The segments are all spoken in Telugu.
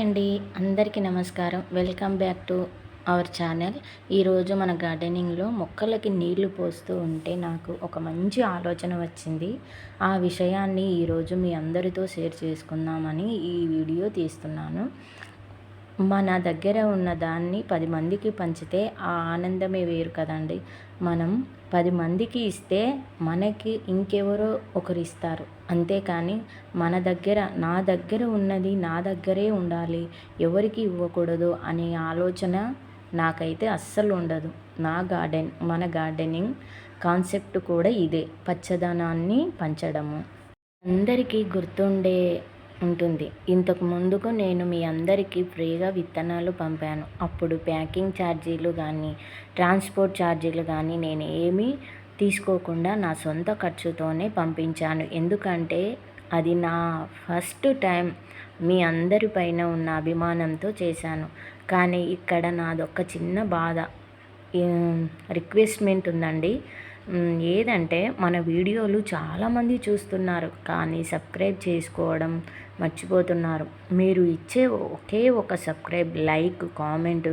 అండి. అందరికీ నమస్కారం. Welcome back to our channel. ఈరోజు మన గార్డెనింగ్‌లో మొక్కలకి నీళ్లు పోస్తూ ఉంటే నాకు ఒక మంచి ఆలోచన వచ్చింది. ఆ విషయాన్ని ఈరోజు మీ అందరితో షేర్ చేసుకుందామని ఈ వీడియో తీస్తున్నాను. మన దగ్గర ఉన్న దాన్ని 10 మందికి పంచితే ఆ ఆనందమే వేరు కదండీ! మనం 10 మందికి ఇస్తే మనకి ఇంకెవరో ఒకరిస్తారు. అంతేకానీ నా దగ్గర ఉన్నది నా దగ్గరే ఉండాలి, ఎవరికీ ఇవ్వకూడదు అనే ఆలోచన నాకైతే అస్సలు ఉండదు. మన గార్డెనింగ్ కాన్సెప్ట్ కూడా ఇదే. పచ్చదనాన్ని పంచడము. అందరికీ గుర్తుండే ఉంటుంది. ఇంతకు ముందుకు నేను మీ అందరికీ ఫ్రీగా విత్తనాలు పంపాను. అప్పుడు ప్యాకింగ్ ఛార్జీలు కానీ, ట్రాన్స్పోర్ట్ ఛార్జీలు కానీ నేను ఏమీ తీసుకోకుండా నా సొంత ఖర్చుతోనే పంపించాను. ఎందుకంటే అది నా ఫస్ట్ టైం. మీ అందరి పైన ఉన్న అభిమానంతో చేశాను. కానీ ఇక్కడ నాదొక చిన్న బాధ, రిక్వెస్ట్మెంట్ ఉందండి. ఏదంటే మన వీడియోలు చాలామంది చూస్తున్నారు, కానీ సబ్స్క్రైబ్ చేసుకోవడం మర్చిపోతున్నారు. మీరు ఇచ్చే ఒకే ఒక సబ్స్క్రైబ్, లైక్, కామెంట్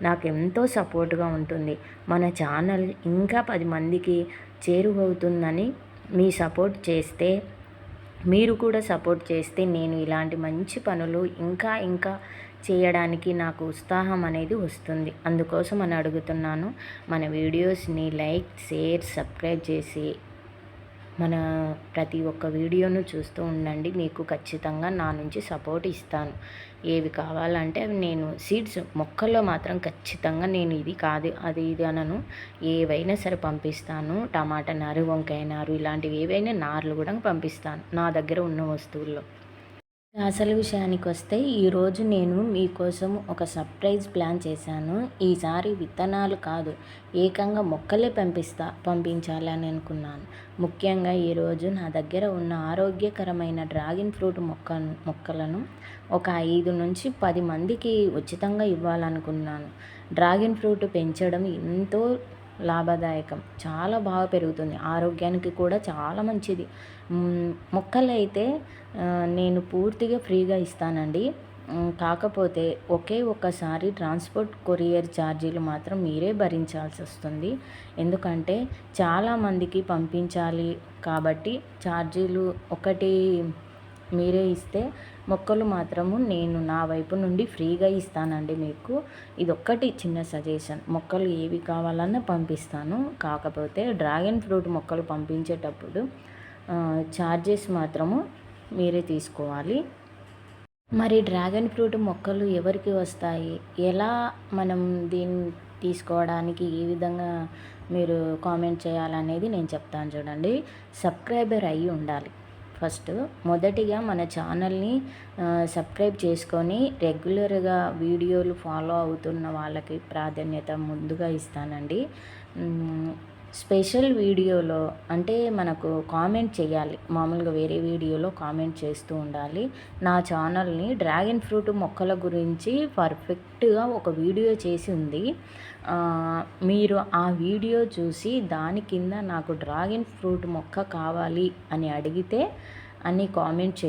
నాకు ఎంతో సపోర్ట్గా ఉంటుంది. మన ఛానల్ ఇంకా 10 మందికి చేరువవుతుందని మీరు కూడా సపోర్ట్ చేస్తే నేను ఇలాంటి మంచి పనులు ఇంకా చేయడానికి నాకు ఉత్సాహం అనేది వస్తుంది. అందుకోసం అని అడుగుతున్నాను. మన వీడియోస్ని లైక్, షేర్, సబ్స్క్రైబ్ చేసి మన ప్రతి ఒక్క వీడియోను చూస్తూ ఉండండి. మీకు ఖచ్చితంగా నా నుంచి సపోర్ట్ ఇస్తాను. ఏవి కావాలంటే అవి నేను మొక్కల్లో మాత్రం ఖచ్చితంగా నేను ఇది కాదు అది ఇది అనను. ఏవైనా సరే పంపిస్తాను. టమాటా నారు, వంకాయ నారు, ఇలాంటివి ఏవైనా నార్లు కూడా పంపిస్తాను నా దగ్గర ఉన్న వస్తువుల్లో. అసలు విషయానికి వస్తే ఈరోజు నేను మీకోసం ఒక సర్ప్రైజ్ ప్లాన్ చేశాను. ఈసారి విత్తనాలు కాదు, ఏకంగా మొక్కలే పంపించాలని అనుకున్నాను. ముఖ్యంగా ఈరోజు నా దగ్గర ఉన్న ఆరోగ్యకరమైన డ్రాగన్ ఫ్రూట్ మొక్కలను ఒక 5 నుంచి 10 మందికి ఉచితంగా ఇవ్వాలనుకున్నాను. డ్రాగన్ ఫ్రూట్ పెంచడం ఎంతో లాభదాయకం. చాలా బాగా పెరుగుతుంది, ఆరోగ్యానికి కూడా చాలా మంచిది. మొక్కలైతే నేను పూర్తిగా ఫ్రీగా ఇస్తానండి. కాకపోతే ఒక్కసారి ట్రాన్స్పోర్ట్, కొరియర్ ఛార్జీలు మాత్రం మీరే భరించాల్సి వస్తుంది. ఎందుకంటే చాలామందికి పంపించాలి కాబట్టి ఛార్జీలు మీరే ఇస్తే మొక్కలు మాత్రము నేను నా వైపు నుండి ఫ్రీగా ఇస్తానండి మీకు. ఇదొక్కటి చిన్న సజెషన్. మొక్కలు ఏవి కావాలన్నా పంపిస్తాను. కాకపోతే డ్రాగన్ ఫ్రూట్ మొక్కలు పంపించేటప్పుడు ఛార్జెస్ మాత్రము మీరే తీసుకోవాలి. మరి డ్రాగన్ ఫ్రూట్ మొక్కలు ఎవరికి వస్తాయి, ఎలా మనం దీన్ని తీసుకోవడానికి ఏ విధంగా మీరు కామెంట్ చేయాలనేది నేను చెప్తాను చూడండి. సబ్స్క్రైబర్ అయ్యి ఉండాలి. మొదటిగా మన ఛానల్ని సబ్స్క్రైబ్ చేసుకొని రెగ్యులర్గా వీడియోలు ఫాలో అవుతున్న వాళ్ళకి ప్రాధాన్యత ముందుగా ఇస్తానండి. స్పెషల్ వీడియోలో అంటే మనకు కామెంట్ చేయాలి. మామూలుగా వేరే వీడియోలో కామెంట్ చేస్తూ ఉండాలి. నా ఛానల్ని డ్రాగన్ ఫ్రూట్ మొక్కల గురించి పర్ఫెక్ట్గా ఒక వీడియో చేసి ఉంది. మీరు ఆ వీడియో చూసి దాని కింద నాకు డ్రాగన్ ఫ్రూట్ మొక్క కావాలి అని కామెంట్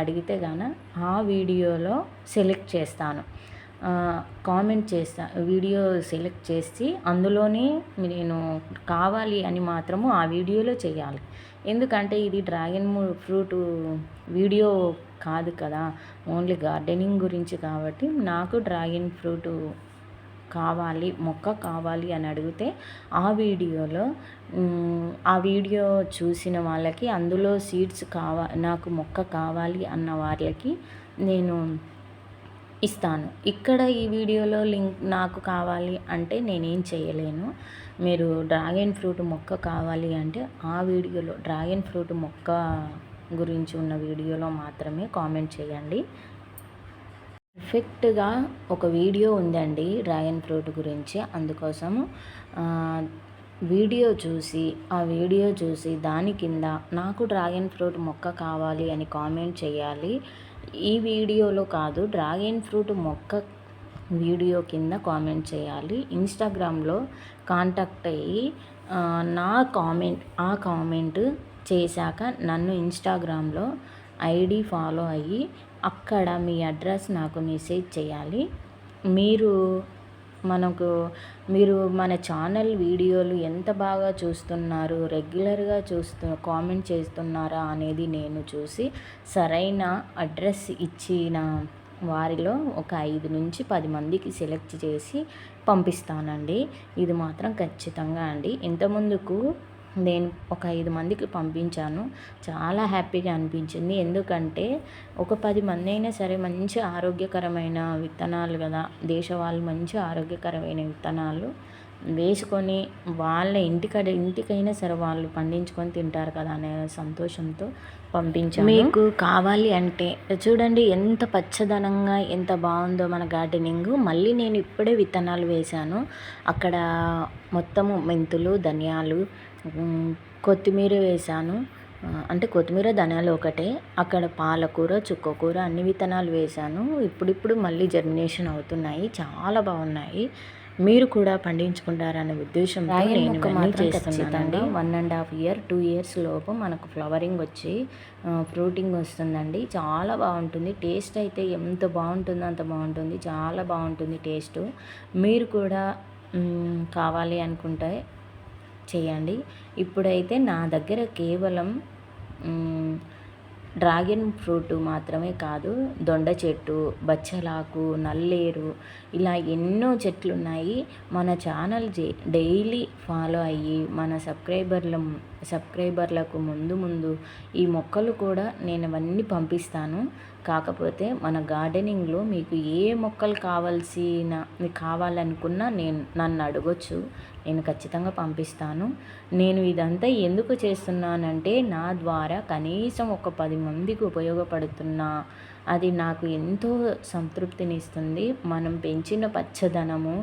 అడిగితే గాన ఆ వీడియోలో సెలెక్ట్ చేస్తాను. వీడియో సెలెక్ట్ చేసి అందులోనే నేను కావాలి అని మాత్రము ఆ వీడియోలో చేయాలి. ఎందుకంటే ఇది డ్రాగన్ ఫ్రూట్ వీడియో కాదు కదా, ఓన్లీ గార్డెనింగ్ గురించి కాబట్టి నాకు డ్రాగన్ ఫ్రూట్ మొక్క కావాలి అని అడిగితే ఆ వీడియో చూసిన వాళ్ళకి, అందులో సీడ్స్ నాకు మొక్క కావాలి అన్న వాళ్ళకి నేను ఇస్తాను. ఇక్కడ ఈ వీడియోలో లింక్ నాకు కావాలి అంటే నేనేం చేయలేను. మీరు డ్రాగన్ ఫ్రూట్ మొక్క కావాలి అంటే ఆ వీడియోలో డ్రాగన్ ఫ్రూట్ మొక్క గురించి ఉన్న వీడియోలో మాత్రమే కామెంట్ చేయండి. పర్ఫెక్ట్గా ఒక వీడియో ఉందండి డ్రాగన్ ఫ్రూట్ గురించి. అందుకోసము ఆ వీడియో చూసి దాని కింద నాకు డ్రాగన్ ఫ్రూట్ మొక్క కావాలి అని కామెంట్ చేయాలి. ఈ వీడియోలో కాదు, డ్రాగన్ ఫ్రూట్ మొక్క వీడియో కింద కామెంట్ చేయాలి. ఇన్స్టాగ్రామ్లో కాంటాక్ట్ అయ్యి కామెంట్ చేశాక నన్ను ఇన్స్టాగ్రామ్లో ఐడి ఫాలో అయ్యి అక్కడ మీ అడ్రస్ నాకు మెసేజ్ చేయాలి. మీరు మనకు మీరు మన ఛానల్ వీడియోలు ఎంత బాగా చూస్తున్నారు, రెగ్యులర్గా కామెంట్ చేస్తున్నారా అనేది నేను చూసి సరైన అడ్రస్ ఇచ్చిన వారిలో ఒక 5 నుంచి 10 మందికి సెలెక్ట్ చేసి పంపిస్తానండి. ఇది మాత్రం ఖచ్చితంగా అండి. ఇంతకుముందుకు నేను ఒక 5 మందికి పంపించాను. చాలా హ్యాపీగా అనిపించింది. ఎందుకంటే ఒక 10 మంది అయినా సరే మంచి ఆరోగ్యకరమైన విత్తనాలు కదా, దేశవాళీ మంచి ఆరోగ్యకరమైన విత్తనాలు వేసుకొని వాళ్ళ ఇంటికైనా సరే వాళ్ళు పండించుకొని తింటారు కదా అనే సంతోషంతో పంపించాను. మీకు కావాలి అంటే చూడండి ఎంత పచ్చదనంగా ఎంత బాగుందో మన గార్డెనింగ్. మళ్ళీ నేను ఇప్పుడే విత్తనాలు వేశాను. అక్కడ మొత్తము మెంతులు, ధనియాలు, కొత్తిమీర వేశాను. అంటే కొత్తిమీర, ధనియాలు ఒకటే. అక్కడ పాలకూర, చుక్కకూర అన్ని విత్తనాలు వేశాను. ఇప్పుడిప్పుడు మళ్ళీ జర్మినేషన్ అవుతున్నాయి, చాలా బాగున్నాయి. మీరు కూడా పండించుకుంటారనే ఉద్దేశంతో నేను ఇవన్నీ చేస్తున్నానండి. 1.5 ఇయర్ 2 ఇయర్స్ లోపు మనకు ఫ్లవరింగ్ వచ్చి ఫ్రూటింగ్ వస్తుందండి. చాలా బాగుంటుంది. టేస్ట్ అయితే ఎంత బాగుంటుందో అంత బాగుంటుంది. చాలా బాగుంటుంది టేస్ట్. మీరు కూడా కావాలి అనుకుంటే చేయండి. ఇప్పుడైతే నా దగ్గర కేవలం డ్రాగన్ ఫ్రూట్ మాత్రమే కాదు, దొండ చెట్టు, బచ్చలాకు, నల్లేరు ఇలా ఎన్నో చెట్లు ఉన్నాయి. మన ఛానల్ డైలీ ఫాలో అయ్యి మన సబ్స్క్రైబర్లకు ముందు ఈ మొక్కలు కూడా నేను అవన్నీ పంపిస్తాను. కాకపోతే మన గార్డెనింగ్లో మీకు ఏ మొక్కలు కావాలనుకున్నా నన్ను అడగొచ్చు. నేను ఖచ్చితంగా పంపిస్తాను. నేను ఇదంతా ఎందుకు చేస్తున్నానంటే నా ద్వారా కనీసం ఒక 10 మందికి ఉపయోగపడుతున్నా అది నాకు ఎంతో సంతృప్తినిస్తుంది. మనం పెంచిన పచ్చదనము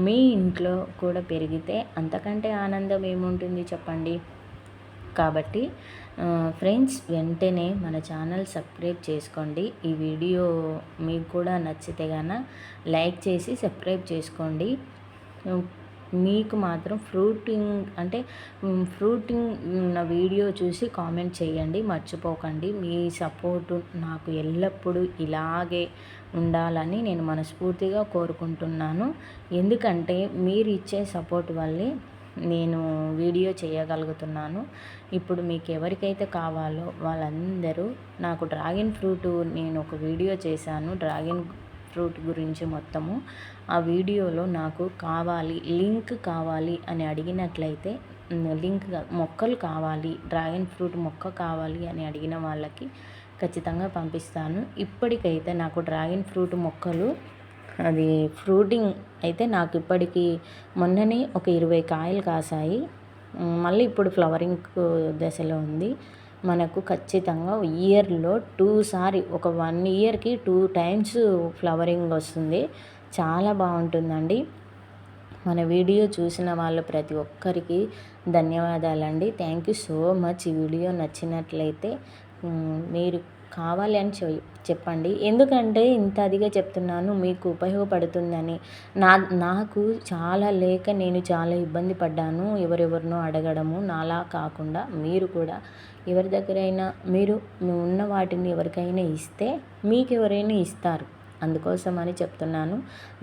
మీ ఇంట్లో కూడా పెరిగితే అంతకంటే ఆనందం ఏముంటుంది చెప్పండి. కాబట్టి ఫ్రెండ్స్, వెంటనే మన ఛానల్ సబ్స్క్రైబ్ చేసుకోండి. ఈ వీడియో మీకు కూడా నచ్చితే కనుక లైక్ చేసి సబ్స్క్రైబ్ చేసుకోండి. మీకు మాత్రం ఫ్రూటింగ్ ఉన్న వీడియో చూసి కామెంట్ చేయండి, మర్చిపోకండి. మీ సపోర్టు నాకు ఎల్లప్పుడూ ఇలాగే ఉండాలని నేను మనస్ఫూర్తిగా కోరుకుంటున్నాను. ఎందుకంటే మీరు ఇచ్చే సపోర్ట్ వల్లే నేను వీడియో చేయగలుగుతున్నాను. ఇప్పుడు మీకు ఎవరికైతే కావాలో వాళ్ళందరూ నాకు డ్రాగన్ ఫ్రూట్ నేను ఒక వీడియో చేశాను, డ్రాగన్ ఫ్రూట్ గురించి మొత్తము. ఆ వీడియోలో నాకు లింక్ కావాలి అని అడిగినట్లయితే మొక్కలు కావాలి, డ్రాగన్ ఫ్రూట్ మొక్క కావాలి అని అడిగిన వాళ్ళకి ఖచ్చితంగా పంపిస్తాను. ఇప్పటికైతే నాకు డ్రాగన్ ఫ్రూట్ మొక్కలు అది ఫ్రూటింగ్ అయితే నాకు ఇప్పటికి మొన్ననే ఒక 20 కాయలు కాసాయి. మళ్ళీ ఇప్పుడు ఫ్లవరింగ్ దశలో ఉంది. మనకు ఖచ్చితంగా ఇయర్లో 2 సారి ఒక 1 ఇయర్కి 2 టైమ్స్ ఫ్లవరింగ్ వస్తుంది. చాలా బాగుంటుందండి. మన వీడియో చూసిన వాళ్ళు ప్రతి ఒక్కరికి ధన్యవాదాలండి. Thank you so much. ఈ వీడియో నచ్చినట్లయితే మీరు కావాలి అని చెప్పండి. ఎందుకంటే ఇంత అదిగా చెప్తున్నాను, మీకు ఉపయోగపడుతుందని. నాకు చాలా లేక నేను చాలా ఇబ్బంది పడ్డాను, ఎవరెవరినో అడగడము. నాలా కాకుండా మీరు కూడా ఎవరి దగ్గరైనా మీరు ఉన్న వాటిని ఎవరికైనా ఇస్తే మీకు ఎవరైనా ఇస్తారు. అందుకోసమని చెప్తున్నాను.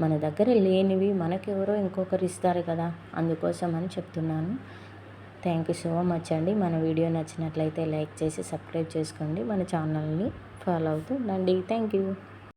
మన దగ్గర లేనివి మనకెవరో ఇంకొకరు ఇస్తారు కదా, అందుకోసమని చెప్తున్నాను. థ్యాంక్ యూ సో మచ్ అండి. మన వీడియో నచ్చినట్లయితే లైక్ చేసి సబ్స్క్రైబ్ చేసుకోండి. మన ఛానల్ని ఫాలో అవుతూ ఉండండి. Thank you.